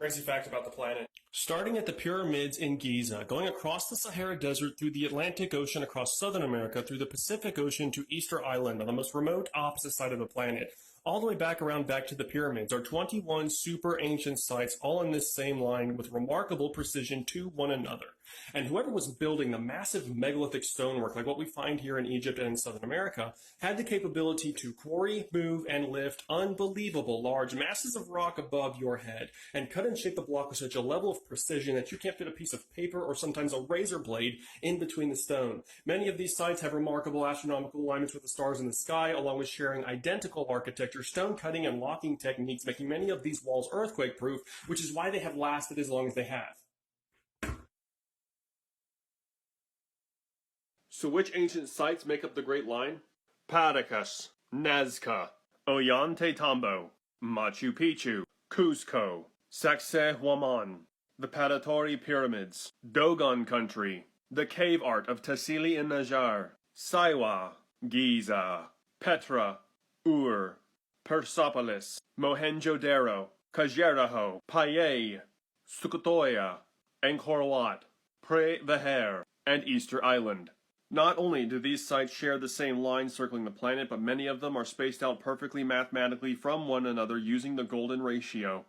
Crazy fact about the planet. Starting at the pyramids in Giza, going across the Sahara Desert through the Atlantic Ocean across Southern America, through the Pacific Ocean to Easter Island on the most remote opposite side of the planet, all the way back around back to the pyramids are 21 super ancient sites all in this same line with remarkable precision to one another. And whoever was building the massive megalithic stonework like what we find here in Egypt and in Southern America had the capability to quarry, move, and lift unbelievable large masses of rock above your head and cut and shape the block with such a level of precision that you can't fit a piece of paper or sometimes a razor blade in between the stone. Many of these sites have remarkable astronomical alignments with the stars in the sky, along with sharing identical architecture, stone cutting, and locking techniques, making many of these walls earthquake-proof, which is why they have lasted as long as they have. So which ancient sites make up the Great Line? Paracas, Nazca, Ollantaytambo, Machu Picchu, Cusco, Sacsayhuaman, the Paratori Pyramids, Dogon Country, the cave art of Tassili in Najar, Siwa, Giza, Petra, Ur, Persepolis, Mohenjo-Daro, Khajuraho, Paye, Sukhothai, Angkor Wat, Pre-Vihear, and Easter Island. Not only do these sites share the same line circling the planet, but many of them are spaced out perfectly mathematically from one another using the golden ratio.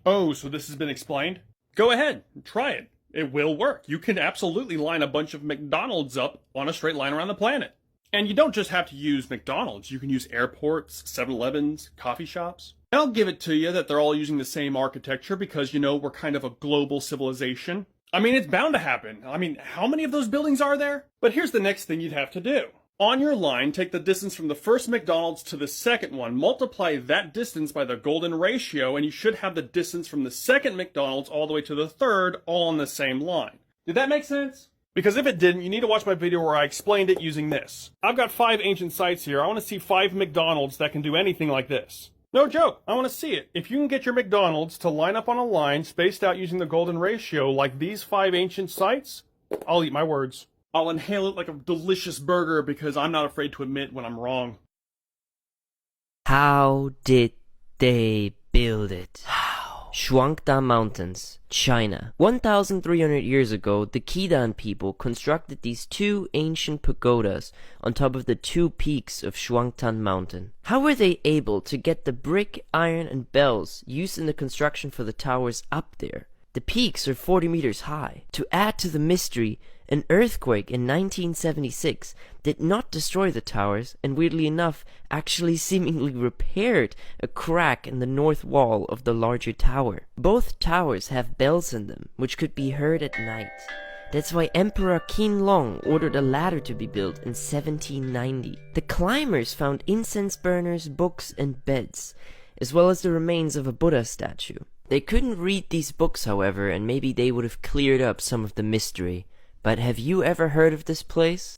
Oh, so this has been explained? Go ahead, try it. It will work. You can absolutely line a bunch of McDonald's up on a straight line around the planet. And you don't just have to use McDonald's. You can use airports, 7-Elevens, coffee shops. And I'll give it to you that they're all using the same architecture because, we're kind of a global civilization. I mean, it's bound to happen. I mean, how many of those buildings are there? But here's the next thing you'd have to do. On your line, take the distance from the first McDonald's to the second one, multiply that distance by the golden ratio, and you should have the distance from the second McDonald's all the way to the third all on the same line. Did that make sense? Because if it didn't, you need to watch my video where I explained it using this. I've got 5 ancient sites here. I want to see 5 McDonald's that can do anything like this. No joke, I want to see it. If you can get your McDonald's to line up on a line spaced out using the golden ratio like these 5 ancient sites, I'll eat my words. I'll inhale it like a delicious burger because I'm not afraid to admit when I'm wrong. How did they build it? Shuangda Mountains, China. 1,300 years ago, the Khitan people constructed these 2 ancient pagodas on top of the 2 peaks of Shuangtan Mountain. How were they able to get the brick, iron, and bells used in the construction for the towers up there? The peaks are 40 meters high. To add to the mystery, an earthquake in 1976 did not destroy the towers, and weirdly enough, actually seemingly repaired a crack in the north wall of the larger tower. Both towers have bells in them, which could be heard at night. That's why Emperor Qianlong ordered a ladder to be built in 1790. The climbers found incense burners, books, and beds, as well as the remains of a Buddha statue. They couldn't read these books, however, and maybe they would have cleared up some of the mystery. But have you ever heard of this place?